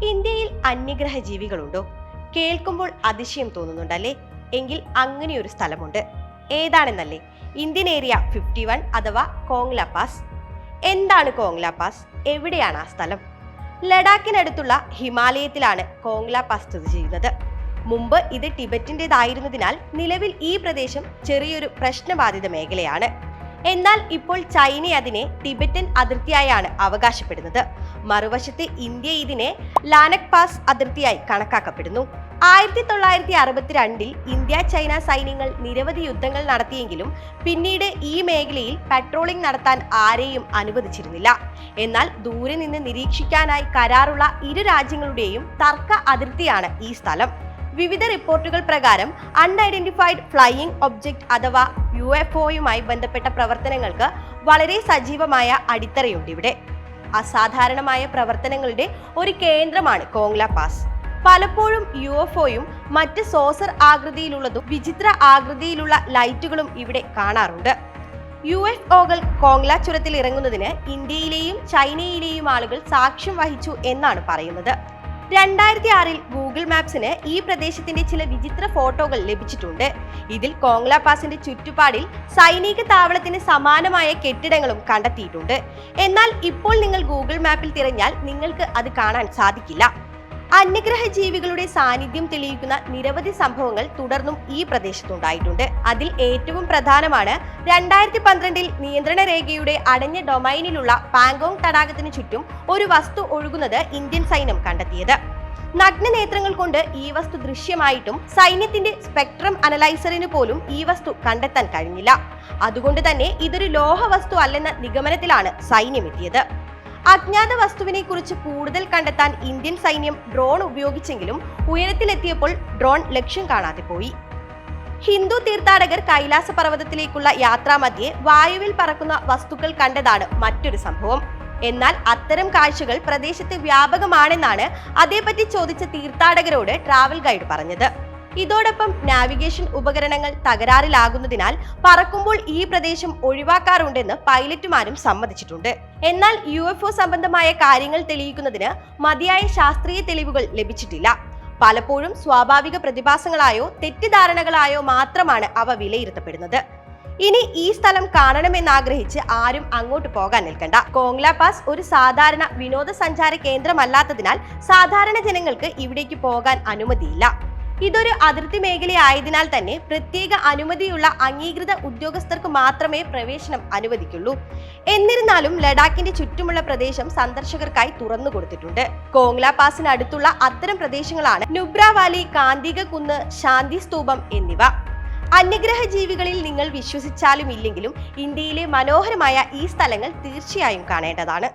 ഇന്ത്യയിൽ അന്യഗ്രഹ ജീവികളുണ്ടോ? കേൾക്കുമ്പോൾ അതിശയം തോന്നുന്നുണ്ടല്ലേ? എങ്കിൽ അങ്ങനെയൊരു സ്ഥലമുണ്ട്. ഏതാണെന്നല്ലേ? ഇന്ത്യൻ ഏരിയ 51 അഥവാ കോങ്ല പാസ്. എന്താണ് കോങ്ല പാസ്? എവിടെയാണ് ആ സ്ഥലം? ലഡാക്കിനടുത്തുള്ള ഹിമാലയത്തിലാണ് കോങ്ല പാസ് സ്ഥിതി ചെയ്യുന്നത്. മുമ്പ് ഇത് ടിബറ്റിൻ്റെതായിരുന്നതിനാൽ നിലവിൽ ഈ പ്രദേശം ചെറിയൊരു പ്രശ്നബാധിത മേഖലയാണ്. എന്നാൽ ഇപ്പോൾ ചൈന അതിനെ ടിബറ്റൻ അതിർത്തിയായാണ് അവകാശപ്പെടുന്നത്. മറുവശത്ത് ഇന്ത്യ ഇതിനെ ലാനക് പാസ് അതിർത്തിയായി കണക്കാക്കപ്പെടുന്നു. 1962 ഇന്ത്യ ചൈന സൈന്യങ്ങൾ നിരവധി യുദ്ധങ്ങൾ നടത്തിയെങ്കിലും പിന്നീട് ഈ മേഖലയിൽ പട്രോളിംഗ് നടത്താൻ ആരെയും അനുവദിച്ചിരുന്നില്ല. എന്നാൽ ദൂരെ നിന്ന് നിരീക്ഷിക്കാനായി കരാറുള്ള ഇരു രാജ്യങ്ങളുടെയും തർക്ക അതിർത്തിയാണ് ഈ സ്ഥലം. വിവിധ റിപ്പോർട്ടുകൾ പ്രകാരം അൺഐഡന്റിഫൈഡ് ഫ്ലൈയിങ് ഒബ്ജക്റ്റ് അഥവാ UFOയുമായി ബന്ധപ്പെട്ട പ്രവർത്തനങ്ങൾക്ക് വളരെ സജീവമായ അടിത്തറയുണ്ട് ഇവിടെ. അസാധാരണമായ പ്രവർത്തനങ്ങളുടെ ഒരു കേന്ദ്രമാണ് കോങ്ല പാസ്. പലപ്പോഴും UFOയും മറ്റ് സോസർ ആകൃതിയിലുള്ളതും വിചിത്ര ആകൃതിയിലുള്ള ലൈറ്റുകളും ഇവിടെ കാണാറുണ്ട്. UFOകൾ കോങ്ല ചുരത്തിൽ ഇറങ്ങുന്നതിന് ഇന്ത്യയിലെയും ചൈനയിലെയും ആളുകൾ സാക്ഷ്യം വഹിച്ചു എന്നാണ് പറയുന്നത്. 2006 ഗൂഗിൾ മാപ്സിന് ഈ പ്രദേശത്തിന്റെ ചില വിചിത്ര ഫോട്ടോകൾ ലഭിച്ചിട്ടുണ്ട്. ഇതിൽ കോങ്ല പാസിന്റെ ചുറ്റുപാടിൽ സൈനിക താവളത്തിന് സമാനമായ കെട്ടിടങ്ങളും കണ്ടെത്തിയിട്ടുണ്ട്. എന്നാൽ ഇപ്പോൾ നിങ്ങൾ ഗൂഗിൾ മാപ്പിൽ തിരഞ്ഞാൽ നിങ്ങൾക്ക് അത് കാണാൻ സാധിക്കില്ല. അന്യഗ്രഹ ജീവികളുടെ സാന്നിധ്യം തെളിയിക്കുന്ന നിരവധി സംഭവങ്ങൾ തുടർന്നും ഈ പ്രദേശത്തുണ്ടായിട്ടുണ്ട്. അതിൽ ഏറ്റവും പ്രധാനമാണ് 2012 നിയന്ത്രണ രേഖയുടെ അടഞ്ഞ ഡൊമൈനിലുള്ള പാങ്കോങ് തടാകത്തിന് ചുറ്റും ഒരു വസ്തു ഒഴുകുന്നത് ഇന്ത്യൻ സൈന്യം കണ്ടെത്തിയത്. നഗ്നനേത്രങ്ങൾ കൊണ്ട് ഈ വസ്തു ദൃശ്യമായിട്ടും സൈന്യത്തിന്റെ സ്പെക്ട്രം അനലൈസറിന് പോലും ഈ വസ്തു കണ്ടെത്താൻ കഴിഞ്ഞില്ല. അതുകൊണ്ട് തന്നെ ഇതൊരു ലോഹ വസ്തു അല്ലെന്ന നിഗമനത്തിലാണ് സൈന്യം എത്തിയത്. അജ്ഞാത വസ്തുവിനെ കുറിച്ച് കൂടുതൽ കണ്ടെത്താൻ ഇന്ത്യൻ സൈന്യം ഡ്രോൺ ഉപയോഗിച്ചെങ്കിലും ഉയരത്തിലെത്തിയപ്പോൾ ഡ്രോൺ ലക്ഷ്യം കാണാതെ പോയി. ഹിന്ദു തീർത്ഥാടകർ കൈലാസ പർവ്വതത്തിലേക്കുള്ള യാത്രാമധ്യേ വായുവിൽ പറക്കുന്ന വസ്തുക്കൾ കണ്ടതാണ് മറ്റൊരു സംഭവം. എന്നാൽ അത്തരം കാഴ്ചകൾ പ്രദേശത്ത് വ്യാപകമാണെന്നാണ് അതേപറ്റി ചോദിച്ച തീർത്ഥാടകരോട് ട്രാവൽ ഗൈഡ് പറഞ്ഞത്. ഇതോടൊപ്പം നാവിഗേഷൻ ഉപകരണങ്ങൾ തകരാറിലാകുന്നതിനാൽ പറക്കുമ്പോൾ ഈ പ്രദേശം ഒഴിവാക്കാറുണ്ടെന്ന് പൈലറ്റുമാരും സമ്മതിച്ചിട്ടുണ്ട്. എന്നാൽ UFO സംബന്ധമായ കാര്യങ്ങൾ തെളിയിക്കുന്നതിന് മതിയായ ശാസ്ത്രീയ തെളിവുകൾ ലഭിച്ചിട്ടില്ല. പലപ്പോഴും സ്വാഭാവിക പ്രതിഭാസങ്ങളായോ തെറ്റിദ്ധാരണകളായോ മാത്രമാണ് അവ വിലയിരുത്തപ്പെടുന്നത്. ഇനി ഈ സ്ഥലം കാണണമെന്നാഗ്രഹിച്ച് ആരും അങ്ങോട്ട് പോകാൻ നിൽക്കണ്ട. കോങ്ല പാസ് ഒരു സാധാരണ വിനോദസഞ്ചാര കേന്ദ്രമല്ലാത്തതിനാൽ സാധാരണ ജനങ്ങൾക്ക് ഇവിടേക്ക് പോകാൻ അനുമതിയില്ല. ഇതൊരു അതിർത്തി മേഖലയായതിനാൽ തന്നെ പ്രത്യേക അനുമതിയുള്ള അംഗീകൃത ഉദ്യോഗസ്ഥർക്ക് മാത്രമേ പ്രവേശനം അനുവദിക്കുള്ളൂ. എന്നിരുന്നാലും ലഡാക്കിന്റെ ചുറ്റുമുള്ള പ്രദേശം സന്ദർശകർക്കായി തുറന്നു കൊടുത്തിട്ടുണ്ട്. കോങ്ല പാസിന് അടുത്തുള്ള അത്തരം പ്രദേശങ്ങളാണ് നുബ്ര വാലി, കാന്തിക കുന്ന്, ശാന്തി സ്തൂപം എന്നിവ. അന്യഗ്രഹ ജീവികളിൽ നിങ്ങൾ വിശ്വസിച്ചാലും ഇല്ലെങ്കിലും ഇന്ത്യയിലെ മനോഹരമായ ഈ സ്ഥലങ്ങൾ തീർച്ചയായും കാണേണ്ടതാണ്.